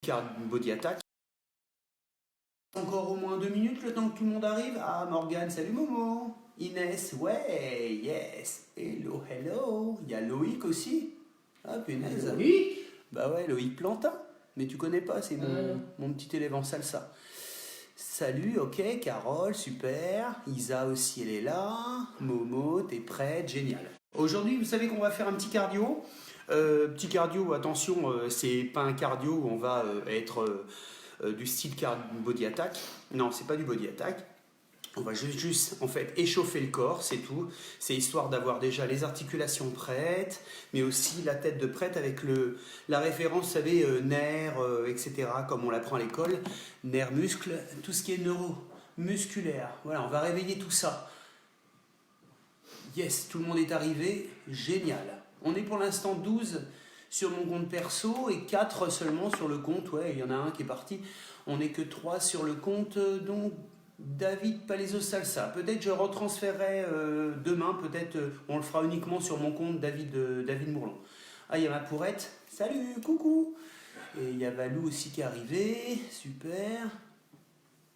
car body attack. Encore au moins 2 minutes le temps que tout le monde arrive. Ah, Morgane, salut Momo. Inès, ouais, yes. Hello, hello. Il y a Loïc aussi. Ah, punaise. Loïc? Bah ouais, Loïc Plantin. Mais tu connais pas, c'est mon petit élève en salsa. Salut, ok, Carole, super. Isa aussi, elle est là. Momo, t'es prête, génial. Aujourd'hui, vous savez qu'on va faire un petit cardio. Petit cardio, attention, c'est pas un cardio où on va être du style body attack. Non, c'est pas du body attack. On va juste en fait échauffer le corps, c'est tout. C'est histoire d'avoir déjà les articulations prêtes, mais aussi la tête de prête avec la référence, vous savez, nerfs, etc. Comme on l'apprend à l'école, nerfs, muscles, tout ce qui est neuromusculaire. Voilà, on va réveiller tout ça. Yes, tout le monde est arrivé, génial. On est pour l'instant 12 sur mon compte perso et 4 seulement sur le compte, ouais, il y en a un qui est parti. On n'est que 3 sur le compte, donc David Palaiso Salsa. Peut-être je retransférerai demain, peut-être on le fera uniquement sur mon compte David Mourlon. Ah, il y a ma pourrette, salut, coucou. Et il y a Valou aussi qui est arrivé, super.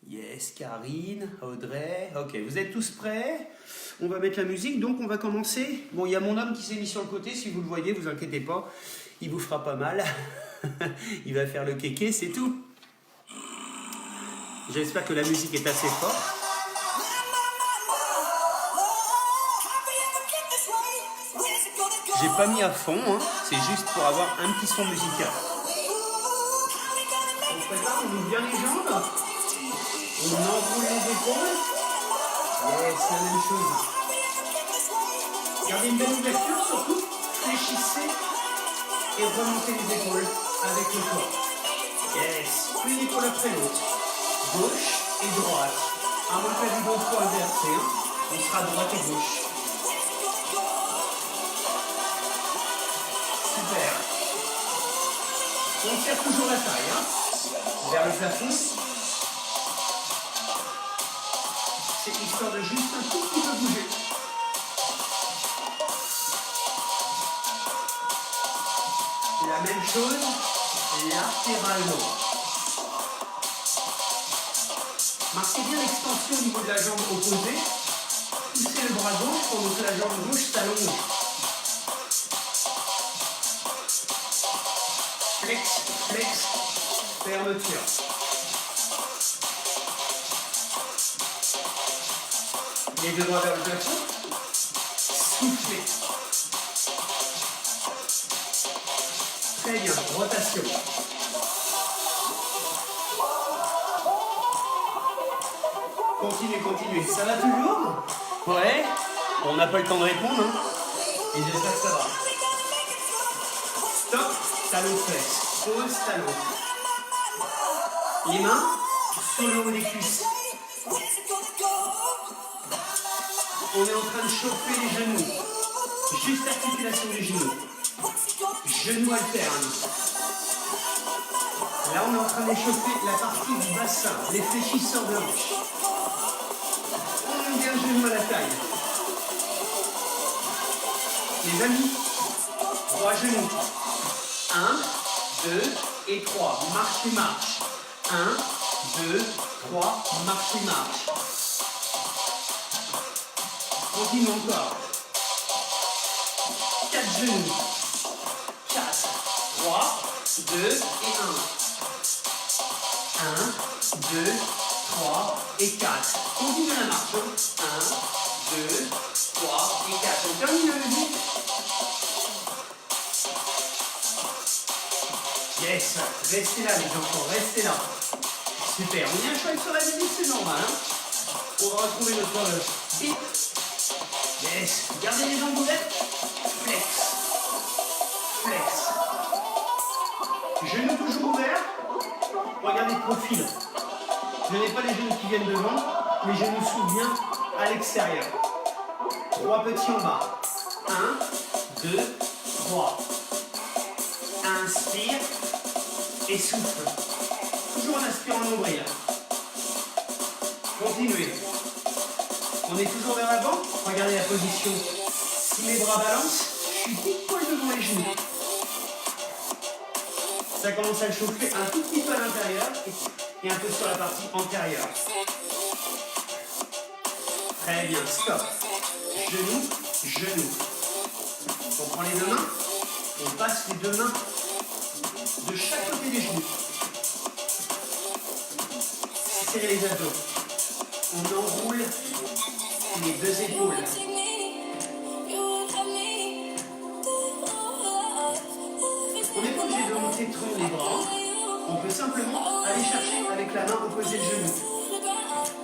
Yes, Karine, Audrey, ok, vous êtes tous prêts? On va mettre la musique, donc on va commencer. Bon, il y a mon homme qui s'est mis sur le côté, si vous le voyez, vous inquiétez pas, il vous fera pas mal. Il va faire le kéké, c'est tout. J'espère que la musique est assez forte. J'ai pas mis à fond, hein. C'est juste pour avoir un petit son musical. On se prépare, on ouvre bien les jambes. On enroule les épaules. Yes, c'est la même chose. Gardez une belle ouverture, surtout fléchissez et remontez les épaules avec le corps. Yes, une épaule après l'autre. Gauche et droite. À moins que la vidéo soit inversée, on sera droite et gauche. Super. On tire toujours la taille, vers le plafond. C'est histoire de juste un tout petit peu bouger. La même chose latéralement. Marquez bien l'extension au niveau de la jambe opposée. Poussez le bras gauche pendant que la jambe gauche s'allonge. Flex, flex, fermeture. Les deux bras vers le plafond. Soufflez. Très bien, rotation. Continuez, continuez. Ça va toujours? Ouais. On n'a pas le temps de répondre, hein. Et j'espère que ça va. Stop, talon fesse. Pause, talon. Les mains sur le haut des cuisses. On est en train de chauffer les genoux. Juste articulation des genoux. Genoux alternent. Là, on est en train d'échauffer la partie du bassin, les fléchisseurs de hanche. On aime bien le genou à la taille. Les amis, 3 genoux. 1, 2 et 3. Marche et marche. 1, 2, 3. Marche et marche. Continue encore. 4 genoux. 4, 3, 2 et 1. 1, 2, 3 et 4. Continue la marche. 1, 2, 3 et 4. On termine la musique. Yes, restez là les enfants, restez là. Super, on y a un choix sur la musique, c'est normal. Hein, on va retrouver notre beat. Yes, gardez les jambes ouvertes. Flex. Flex. Genoux toujours ouverts. Regardez le profil. Je n'ai pas les genoux qui viennent devant. Les genoux s'ouvrent bien à l'extérieur. 3 petits en bas. 1, 2, 3. Inspire et souffle. Toujours en inspirant le nombril. Continuez. On est toujours vers l'avant. Regardez la position. Si mes bras balancent, je suis pile poil devant les genoux. Ça commence à le chauffer un tout petit peu à l'intérieur et un peu sur la partie antérieure. Très bien, stop. Genou, genou. On prend les deux mains, on passe les deux mains de chaque côté des genoux. Serrez les abdos. On enroule les deux épaules. On n'est pas obligé de monter trop les bras. On peut simplement aller chercher avec la main opposée le genou.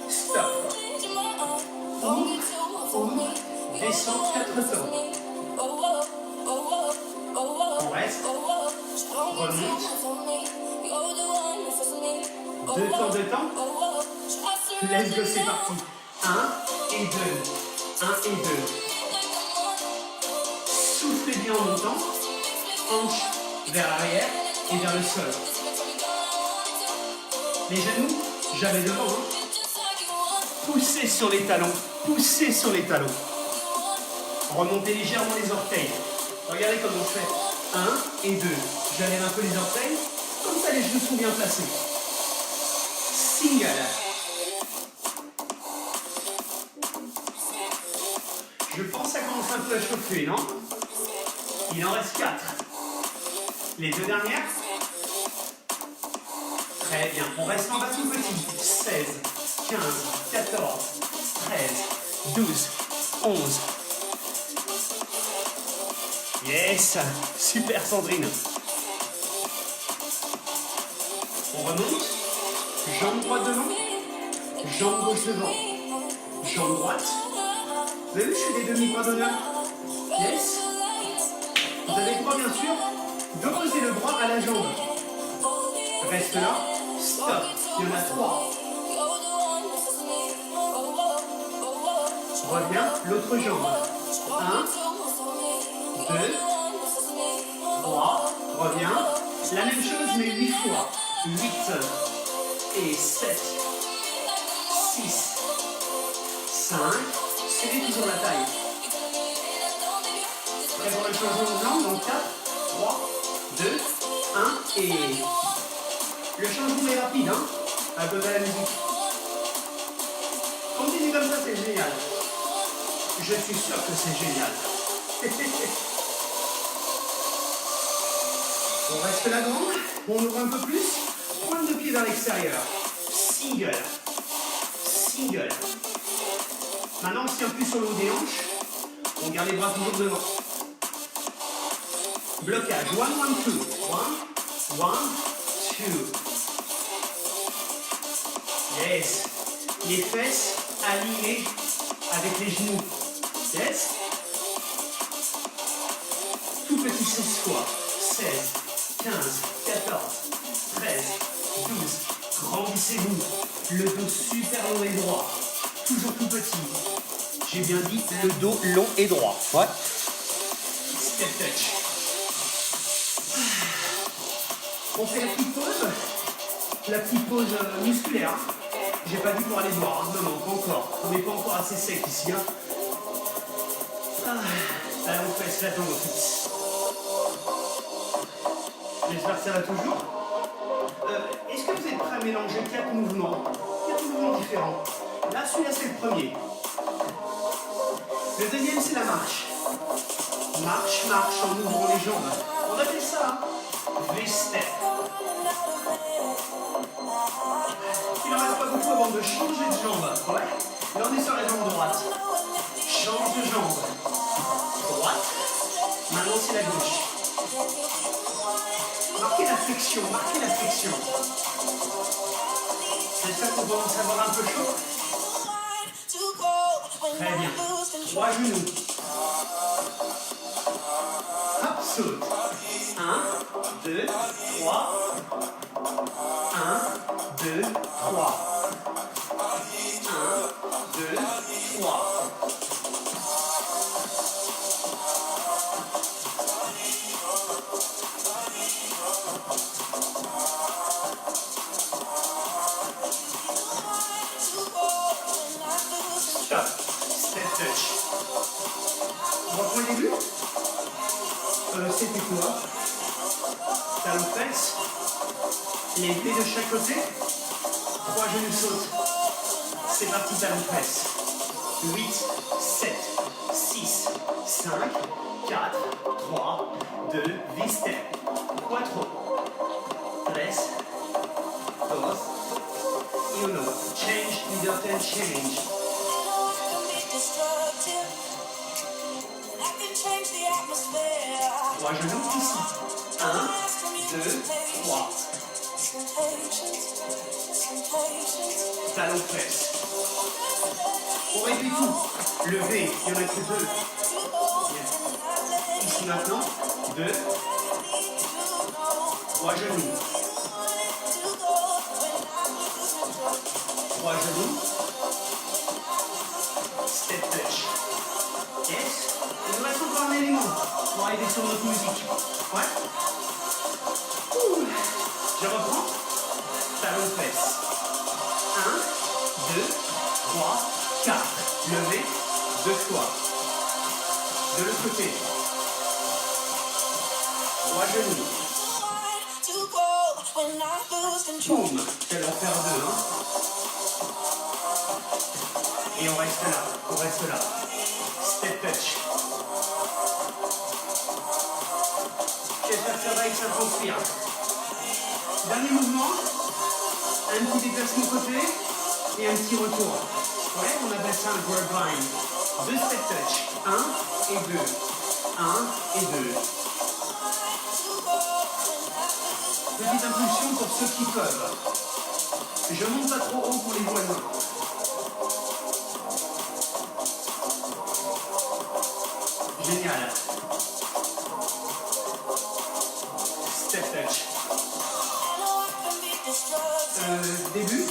Stop. Ouvre, descend 4 temps. On reste. Remonte. 2 temps, 2 temps. Let's go, c'est parti. 1 et 2. 1 et 2. Soufflez bien en montant. Hanche vers l'arrière et vers le sol. Les genoux, jamais devant. Poussez sur les talons. Poussez sur les talons. Remontez légèrement les orteils. Regardez comme on fait. 1 et 2. J'enlève un peu les orteils. Comme ça, les genoux sont bien placés. Single. Je pense que ça commence un peu à chauffer, non? Il en reste 4. Les deux dernières. Très bien. On reste en bas tout petit. 16, 15, 14, 13, 12, 11. Yes. Super Sandrine. On remonte. Jambe droite devant. Jambe gauche devant. Jambe droite. Vous avez vu, je fais des demi-bras d'honneur. Yes. Vous avez le droit, bien sûr, d'opposer le bras à la jambe. Reste là. Stop. Il y en a 3. Reviens. L'autre jambe. 1, 2, 3. Reviens. La même chose, mais 8 fois. 8 et 7, 6, 5. Serrez toujours la taille. Prêt pour le changement de langue, donc 4, 3, 2, 1 et... Le changement est rapide, hein, à cause de la musique. Continue comme ça, c'est génial. Je suis sûr que c'est génial. On reste là grande, on ouvre un peu plus, pointe de pied vers l'extérieur. Single. Single. Maintenant, on se tient plus sur le haut des hanches. On garde les bras toujours devant. Blocage. 1, 1, 2. 1, 1, 2. Yes. Les fesses alignées avec les genoux. Yes. Tout petit 16 fois. 16, 15, 14, 13, 12. Grandissez-vous. Le dos super long et droit. Toujours tout petit. J'ai bien dit le dos long et droit. Ouais. Step touch. On fait la petite pause. La petite pause musculaire. J'ai pas dit pour aller boire. Hein. Non, pas encore. On n'est pas encore assez sec ici. Hein. Allez, on fait la tombe. J'espère que ça va toujours. Est-ce que vous êtes prêts à mélanger 4 mouvements? 4 mouvements différents. Là, celui-là, c'est le premier. Le deuxième, c'est la marche. Marche, marche en ouvrant les jambes. On appelle ça les steps. Il n'en reste pas beaucoup avant de changer de jambe. Ouais. Là, on est sur la jambe droite. Change de jambe. Droite. Maintenant, c'est la gauche. Marquez la flexion, marquez la flexion. J'espère qu'on va en savoir un peu chaud. Très bien. 3 genoux. Hop, saute. 1, 2, 3. 1, 2, 3. 1, 2, 3. Stop. Step touch. On reprend le début. C'était quoi? Talon fesse. Les V de chaque côté. 3 genoux sautent. C'est parti, talon presse. 8, 7, 6, 5, 4, 3, 2, V-step. 4, 3, 2, 1. Change, middle turn, change. 3 genoux ici. 1, 2, 3. Talon presse. On réduit tout. Levé, il y en a que 2. Ici maintenant. 2. 3 genoux. 3 genoux. Step touch. Yes. Il nous reste encore un élément pour arriver sur notre musique. Ouais. Ouh. Je reprends. Talon presse. 1, 2, 3, 4. Levé. 2 fois. De l'autre côté. 3 genoux. Boum. Je vais en faire 2. Hein. Et on reste là. On reste là. Step touch. J'espère que ça va et que ça transpire. Dernier mouvement. Un petit déplacement côté et un petit retour. Ouais, on appelle ça un grapevine. 2 step touch. 1 et 2. 1 et 2. Petite impulsion pour ceux qui peuvent. Je monte pas trop haut pour les voisins. Génial. Step touch. Début,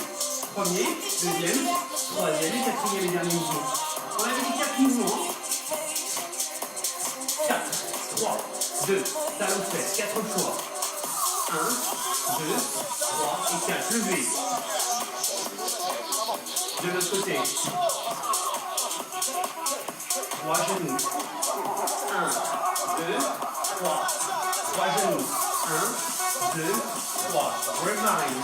premier, deuxième, troisième et quatrième et dernier mouvement. On avait dit 4 mouvements. 4, 3, 2, talon fesse, 4 fois. 1, 2, 3 et 4. Levé. De l'autre côté. 3 genoux. 1, 2, 3. 3 genoux. 1, 2, 3. Revive.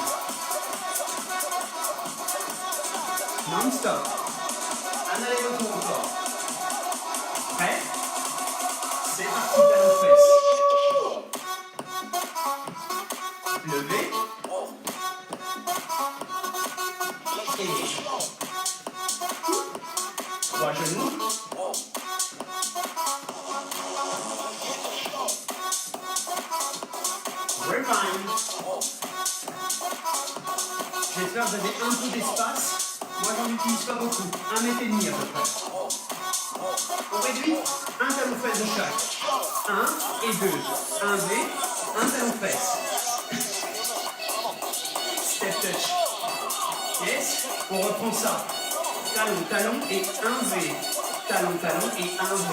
Non-stop. Un aller-retour encore. Prêt? C'est parti, talon fesse. Levé. Et 3 genoux. Revive. J'espère que vous avez un peu d'espace. Moi, j'en utilise pas beaucoup. 1,5 m à peu près. On réduit un talon fesse de chaque. 1 et 2. 1 V, un talon fesse. Step touch. Yes. On reprend ça. Talon, talon et 1 V. Talon, talon et 1 V.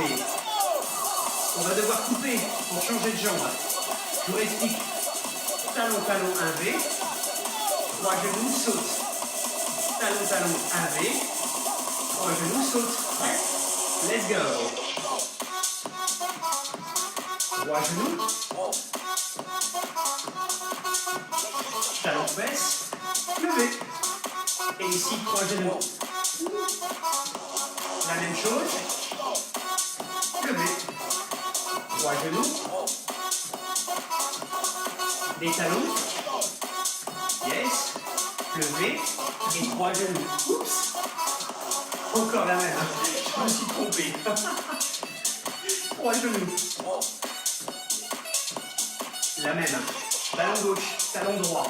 On va devoir couper pour changer de jambe. Je vous explique. Talon, talon, 1 V. 3 genoux, saute. Talon, talon, 1 V. 3 genoux, saute. Prêt? Let's go. 3 genoux. Talon fesse. Levé. Et ici, 3 genoux. La même chose. Levé. 3 genoux. Des talons. Yes. Levé. Et 3 genoux. Oups. Encore la même. Je me suis trompé. 3 genoux. La même. Talon gauche, talon droit.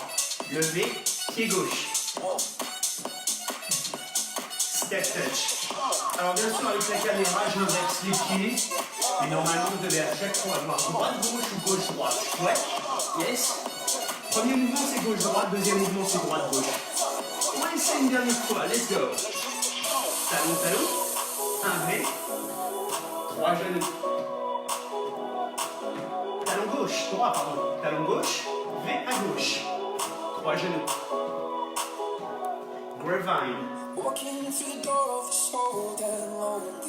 Levé, pied gauche. Step touch. Alors bien sûr avec la caméra j'inverse les pieds. Mais normalement vous devez à chaque fois avoir droite-gauche ou gauche-droite. Ouais. Yes. Premier mouvement c'est gauche-droite, deuxième mouvement c'est droite-gauche. On va essayer une dernière fois. Let's go. Talon, talon. 1 V. 3 genoux. Talon gauche, droit, pardon. Talon gauche, V à gauche. 3 genoux. Grapevine.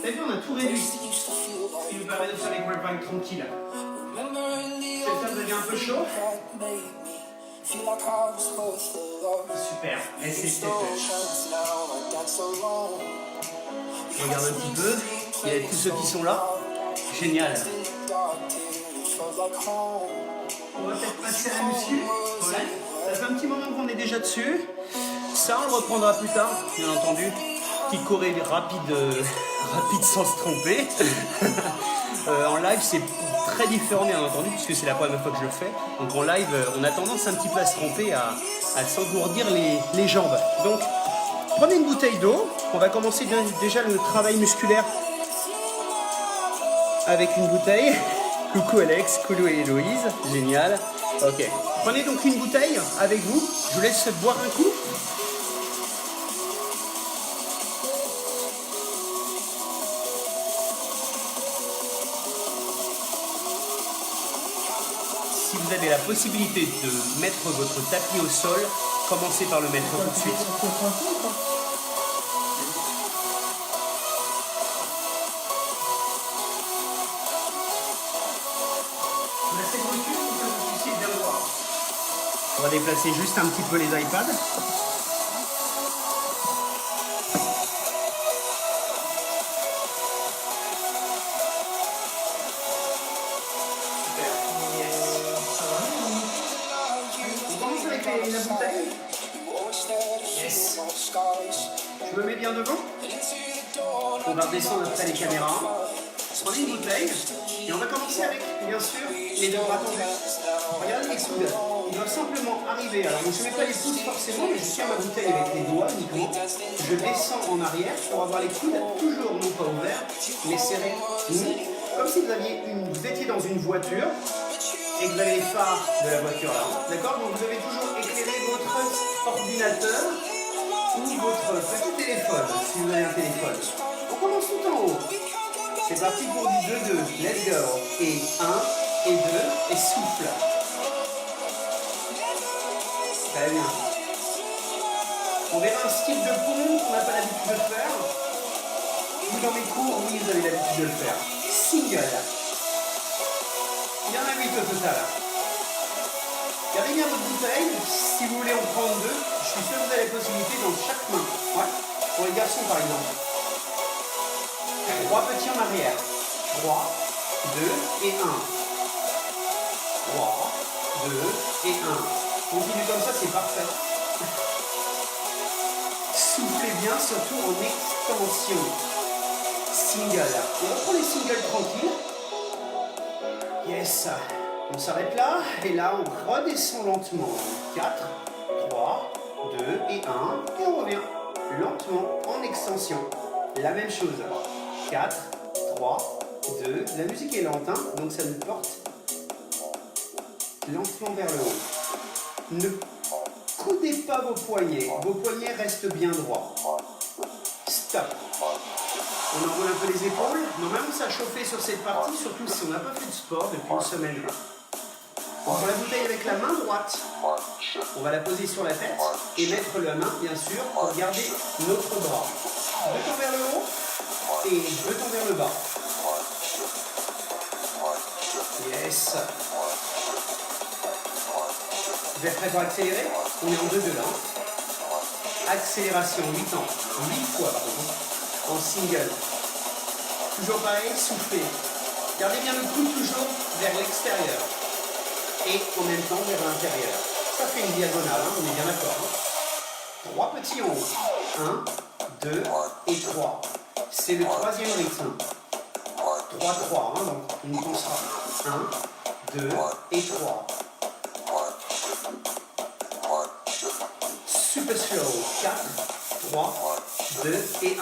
T'as vu, on a tout réduit. Ce qui nous permet de faire les grapevines tranquilles. J'espère que vous avez un peu chaud. Super. Et c'est fait. Regarde un petit peu. Il y a tous ceux qui sont là. Génial. On va peut-être passer à la muscu. Ouais. Ça fait un petit moment qu'on est déjà dessus. Ça, on le reprendra plus tard, bien entendu. Petit choré rapide, rapide sans se tromper. En live, c'est très différent, bien entendu, puisque c'est la première fois que je le fais. Donc en live, on a tendance un petit peu à se tromper, à s'engourdir les jambes. Donc, prenez une bouteille d'eau. On va commencer déjà le travail musculaire avec une bouteille. Coucou Alex, coucou Héloïse, génial. Ok, prenez donc une bouteille avec vous. Je vous laisse boire un coup. Si vous avez la possibilité de mettre votre tapis au sol, commencez par le mettre tout de suite. On va déplacer juste un petit peu les iPads. La bouteille. Yes. Je me mets bien devant. On va redescendre après les caméras. Prenez une bouteille et on va commencer avec, bien sûr, les deux bras tendus. Regardez les coudes. Ils doivent simplement arriver. Alors, je ne mets pas les pouces forcément, mais je tiens ma bouteille avec les doigts uniquement. Je descends en arrière pour avoir les coudes toujours non pas ouverts, mais serrés. Comme si vous étiez dans une voiture et que vous avez les phares de la voiture là. D'accord? Donc vous avez toujours éclairé votre ordinateur ou votre petit téléphone, si vous avez un téléphone. On commence tout en haut. C'est parti pour du 2-2. Let's go. Et 1, et 2, et souffle. Très bien. On verra un style de pompe qu'on n'a pas l'habitude de faire. Vous dans mes cours, oui, vous avez l'habitude de le faire. Single. Il y en a 8 au total. Gardez bien votre bouteille. Si vous voulez en prendre 2, je suis sûr que vous avez la possibilité dans chaque main. Ouais. Pour les garçons, par exemple. 3 petits en arrière. 3, 2 et 1. 3, 2 et 1. Continue comme ça, c'est parfait. Soufflez bien, surtout en extension. Single. On reprend les singles tranquilles. Yes. On s'arrête là. Et là, on redescend lentement. 4, 3, 2 et 1. Et on revient lentement en extension. La même chose. 4, 3, 2. La musique est lente, hein, donc ça nous porte lentement vers le haut. Ne coudez pas vos poignets. Vos poignets restent bien droits. Stop. On enroule un peu les épaules. Normalement, ça a chauffé sur cette partie, surtout si on n'a pas fait de sport depuis une semaine. On prend la bouteille avec la main droite. On va la poser sur la tête et mettre la main, bien sûr, pour garder notre bras. Jeton vers le haut et jeton vers le bas. Yes. Vous êtes prêts pour accélérer? On est en 2-2 là. Accélération, 8 ans. 8 fois, pardon. En single. Toujours pareil, soufflez. Gardez bien le coude toujours vers l'extérieur. Et en même temps vers l'intérieur. Ça fait une diagonale, hein, on est bien d'accord. Hein. 3 petits en haut. 1, 2 et 3. C'est le troisième rythme. 3, 3, hein, donc on y pensera. 1, 2 et 3. Super slow. 4, 3, 2 et 1.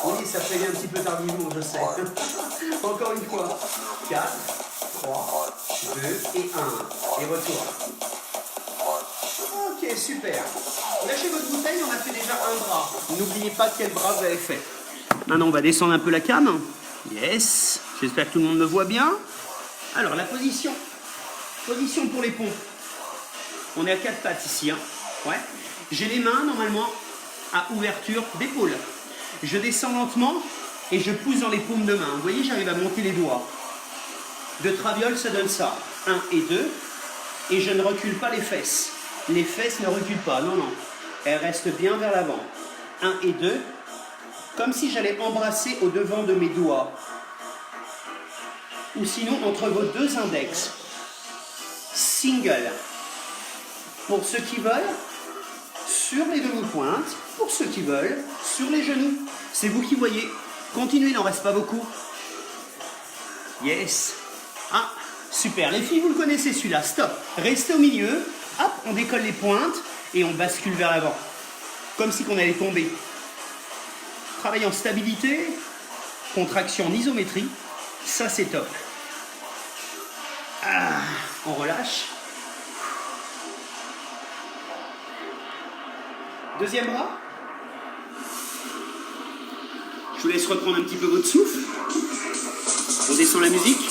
Oui, ça fait un petit peu tardivement, je sais. Encore une fois. 4, 3, 2 et 1. Et retour. Ok, super. Lâchez votre bouteille, on a fait déjà un bras. N'oubliez pas quel bras vous avez fait. Maintenant, on va descendre un peu la cam. Yes. J'espère que tout le monde me voit bien. Alors, la position. Position pour les pompes. On est à 4 pattes ici. Hein. Ouais. J'ai les mains, normalement, à ouverture d'épaule. Je descends lentement et je pousse dans les paumes de main. Vous voyez, j'arrive à monter les doigts. De traviole, ça donne ça. 1 et 2. Et je ne recule pas les fesses. Les fesses ne reculent pas, non, non. Elles restent bien vers l'avant. 1 et 2. Comme si j'allais embrasser au devant de mes doigts. Ou sinon entre vos deux index. Single. Pour ceux qui veulent, sur les demi-pointes. Pour ceux qui veulent, sur les genoux. C'est vous qui voyez. Continuez, il n'en reste pas beaucoup. Yes. Ah, super. Les filles, vous le connaissez celui-là. Stop. Restez au milieu. Hop, on décolle les pointes et on bascule vers l'avant. Comme si on allait tomber. Travail en stabilité, contraction en isométrie. Ça, c'est top. Ah, on relâche. Deuxième bras. Je vous laisse reprendre un petit peu votre souffle. On descend la musique.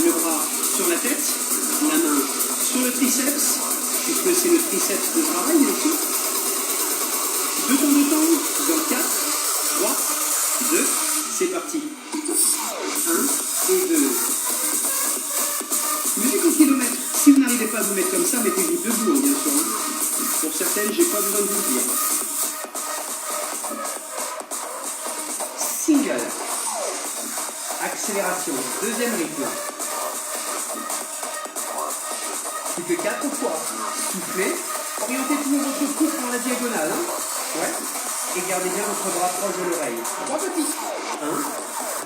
Le bras sur la tête, la main sur le triceps, puisque c'est le triceps de travail, bien sûr. Deux tours de temps, dans 4, 3, 2, c'est parti. 1 et 2. Musique au kilomètre. Si vous n'arrivez pas à vous mettre comme ça, mettez-vous debout, bien sûr. Pour certaines, j'ai pas besoin de vous le dire. Single. Accélération. Deuxième rythme. Plus que 4 fois. Soufflez. Orientez toujours votre coude dans la diagonale. Hein. Ouais. Et gardez bien votre bras proche de l'oreille. 3 petits. 1,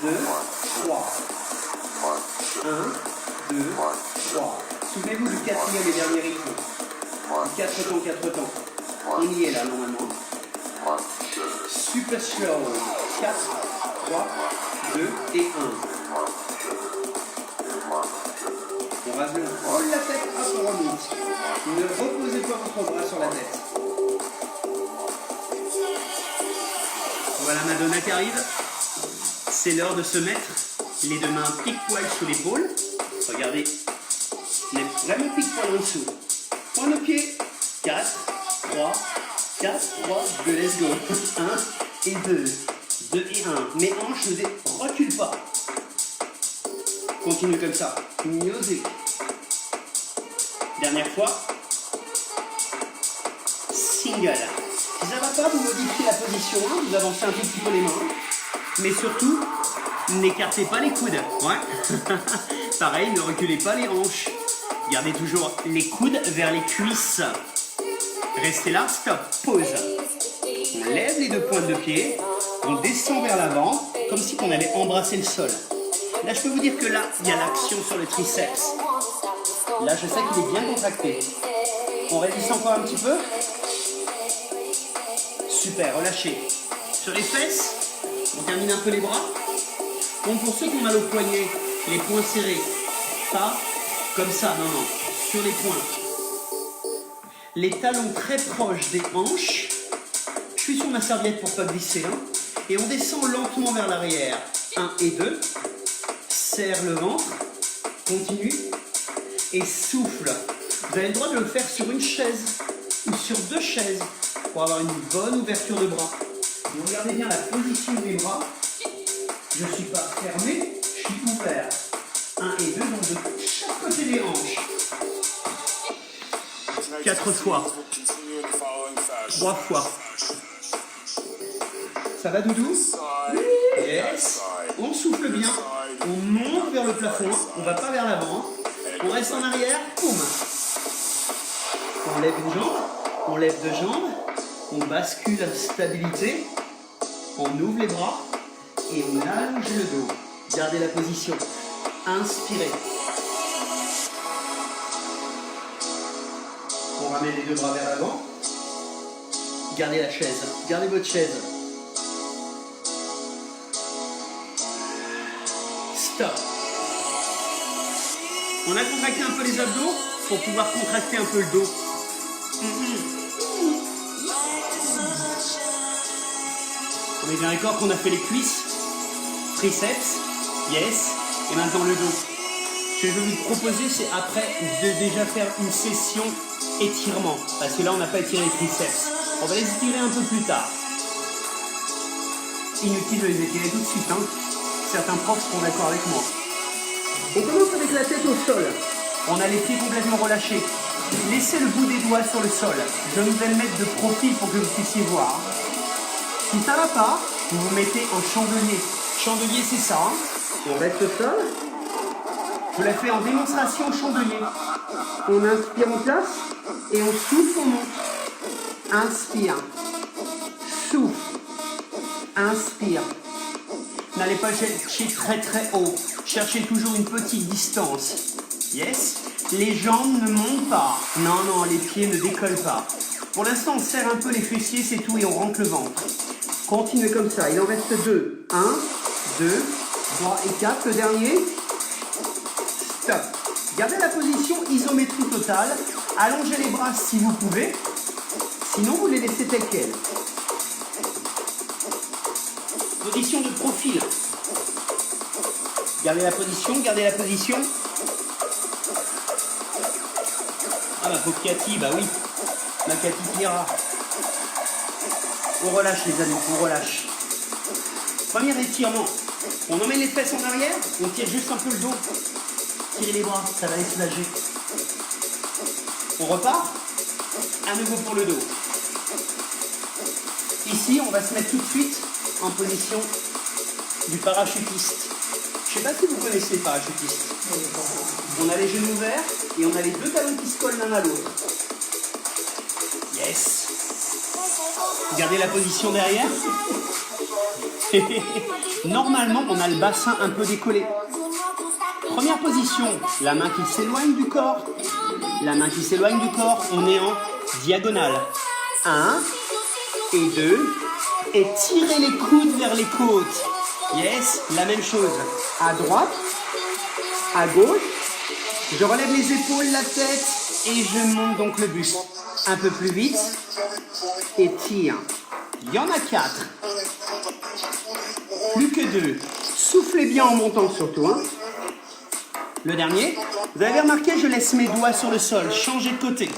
2, 3. 1, 2, 3. Souvenez-vous du quatrième et dernier rythme. 4 temps, 4 temps. On y est là normalement. Super slow. 4, 3, 2 et 1. On rase le roll la tête, hop, on remonte. Ne reposez pas votre bras sur la tête. Voilà Madonna qui arrive. C'est l'heure de se mettre les deux mains pique-poil sous l'épaule. Regardez, on est vraiment pique-poil en dessous. Point de pied. 4, 3, 4, 3, 2, let's go. 1 et 2. 2 et 1. Mes hanches ne reculent pas. Continue comme ça. Music. Dernière fois. Single. Si ça ne va pas, vous modifiez la position. Vous avancez un tout petit peu les mains. Mais surtout, n'écartez pas les coudes. Ouais. Pareil, ne reculez pas les hanches. Gardez toujours les coudes vers les cuisses. Restez là. Stop. Pause. On lève les deux pointes de pied. On descend vers l'avant, comme si on allait embrasser le sol. Là, je peux vous dire que là, il y a l'action sur le triceps. Là, je sais qu'il est bien contracté. On résiste encore un petit peu. Super, relâchez. Sur les fesses, on termine un peu les bras. Bon, pour ceux qui ont mal au poignet, les poings serrés. Pas comme ça, non, non. Sur les poings. Les talons très proches des hanches. Je suis sur ma serviette pour pas glisser. Hein. Et on descend lentement vers l'arrière. 1 et 2. Serre le ventre. Continue. Et souffle. Vous avez le droit de le faire sur une chaise ou sur 2 chaises pour avoir une bonne ouverture de bras. Et regardez bien la position des bras. Je ne suis pas fermé, je suis ouvert. 1 et 2, donc de chaque côté des hanches. 4 fois. 3 fois. Ça va, Doudou? Yes. On souffle bien. On monte vers le plafond. On ne va pas vers l'avant. On reste en arrière. Boum. On lève une jambe. On lève 2 jambes. On bascule à stabilité. On ouvre les bras. Et on allonge le dos. Gardez la position. Inspirez. On ramène les 2 bras vers l'avant. Gardez la chaise. Gardez votre chaise. Stop. On a contracté un peu les abdos pour pouvoir contracter un peu le dos. On est bien d'accord qu'on a fait les cuisses, triceps, yes, et maintenant le dos. Ce que je vais vous proposer, c'est après de déjà faire une session étirement, parce que là on n'a pas étiré les triceps. On va les étirer un peu plus tard. Inutile de les étirer tout de suite, hein. Certains profs seront d'accord avec moi. On commence avec la tête au sol. On a les pieds complètement relâchés. Laissez le bout des doigts sur le sol. Je vais me mettre de profil pour que vous puissiez voir. Si ça ne va pas, vous vous mettez en chandelier. Chandelier, c'est ça. Hein. On reste au sol. Je la fais en démonstration chandelier. On inspire en place et on souffle, on monte. Inspire. Souffle. Inspire. N'allez pas chercher très très haut. Cherchez toujours une petite distance. Yes. Les jambes ne montent pas. Non, non, les pieds ne décollent pas. Pour l'instant, on serre un peu les fessiers, c'est tout, et on rentre le ventre. Continuez comme ça. Il en reste 2. 1, 2, 3 et 4. Le dernier. Stop. Gardez la position isométrie totale. Allongez les bras si vous pouvez. Sinon, vous les laissez telles quelles. Position de profil. Gardez la position, gardez la position. Ah, ma pauvre Cathy, bah oui. Ma Cathy Clara. On relâche les amis, on relâche. Premier étirement. On emmène les fesses en arrière, on tire juste un peu le dos. Tirez les bras, ça va les soulager. On repart. À nouveau pour le dos. Ici, on va se mettre tout de suite en position du parachutiste. Je ne sais pas si vous connaissez le parachutiste. On a les genoux ouverts et on a les deux talons qui se collent l'un à l'autre. Yes. Gardez la position derrière. Normalement, on a le bassin un peu décollé. Première position, la main qui s'éloigne du corps. La main qui s'éloigne du corps, on est en diagonale. 1 et 2. Et tirez les coudes vers les côtes. Yes, la même chose. À droite, à gauche. Je relève les épaules, la tête et je monte donc le buste. Un peu plus vite. Et tire. Il y en a 4. Plus que 2. Soufflez bien en montant surtout. Hein. Le dernier. Vous avez remarqué, je laisse mes doigts sur le sol. Changez de côté.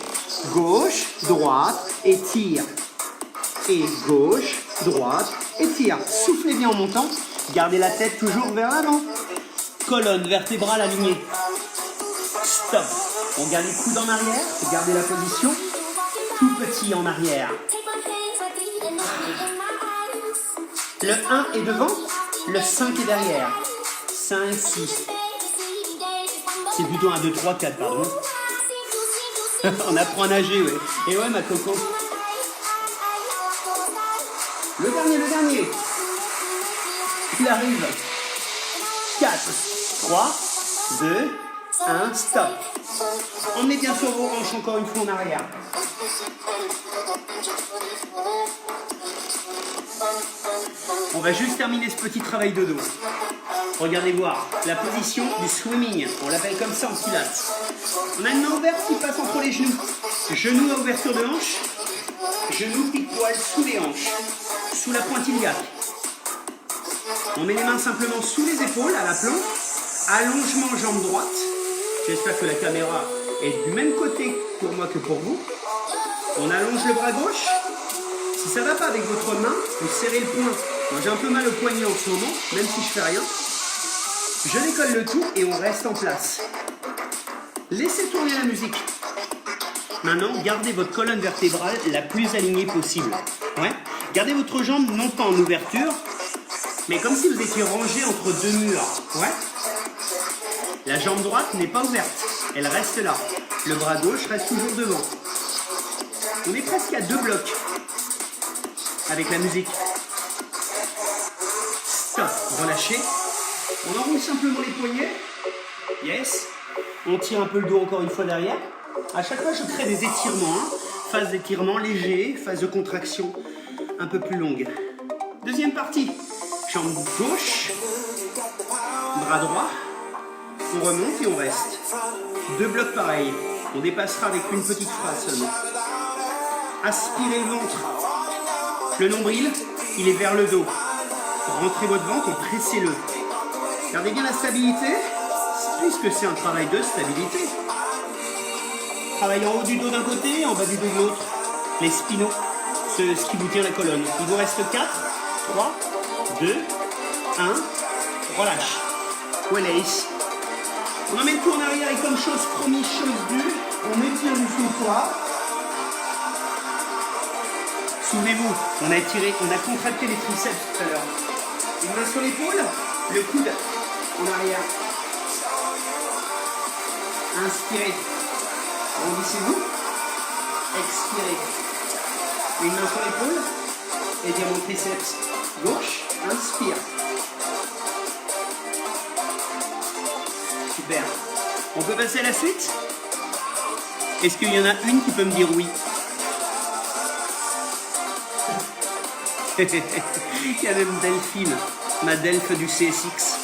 Gauche, droite et tire. Et gauche, droite et tire. Soufflez bien en montant. Gardez la tête toujours vers l'avant. Colonne vertébrale alignée. Stop. On garde les coudes en arrière. Gardez la position. Tout petit en arrière. Le 1 est devant. Le 5 est derrière. 5, 6. C'est plutôt un 2, 3, 4, pardon. On apprend à nager, ouais. Et ouais, ma coco. Le dernier. Il arrive. 4, 3, 2, 1, stop. Emmenez bien sur vos hanches encore une fois en arrière. On va juste terminer ce petit travail de dos. Regardez voir, la position du swimming, on l'appelle comme ça en pilates. On a une main ouverte qui passe entre les genoux. Genoux à ouverture de hanche, genoux pique-poil sous les hanches, sous la pointe iliaque. On met les mains simplement sous les épaules, à la planche, allongement jambe droite. J'espère que la caméra est du même côté pour moi que pour vous. On allonge le bras gauche. Si ça ne va pas avec votre main, vous serrez le poing. Moi j'ai un peu mal au poignet en ce moment, même si je fais rien. Je décolle le tout et on reste en place. Laissez tourner la musique. Maintenant, gardez votre colonne vertébrale la plus alignée possible. Ouais. Gardez votre jambe non pas en ouverture, mais comme si vous étiez rangé entre deux murs. Ouais. La jambe droite n'est pas ouverte, elle reste là. Le bras gauche reste toujours devant. On est presque à 2 blocs avec la musique. Stop, relâchez. On enroule simplement les poignets. Yes. On tire un peu le dos encore une fois derrière. À chaque fois, je crée des étirements. Hein. Phase d'étirement léger, phase de contraction un peu plus longue. Deuxième partie. Jambe gauche, bras droit. On remonte et on reste. 2 blocs pareils. On dépassera avec une petite phrase seulement. Aspirez le ventre. Le nombril, il est vers le dos. Rentrez votre ventre et pressez-le. Gardez bien la stabilité, puisque c'est un travail de stabilité. Travail en haut du dos d'un côté, en bas du dos de l'autre. Les spinaux, ce qui vous tient la colonne. Il vous reste 4, 3, 2, 1. Relâche. Release. On emmène tout en arrière et comme chose promise, chose due, on étire du sous-poids. Souvenez-vous, on a contracté les triceps tout à l'heure. Une main sur l'épaule, le coude en arrière. Inspirez. Arrondissez-vous. Expirez. Une main sur l'épaule. Et dire mon triceps gauche. Inspire. Super. On peut passer à la suite? Est-ce qu'il y en a une qui peut me dire oui? Il y a même Delphine, ma Delphes du CSX.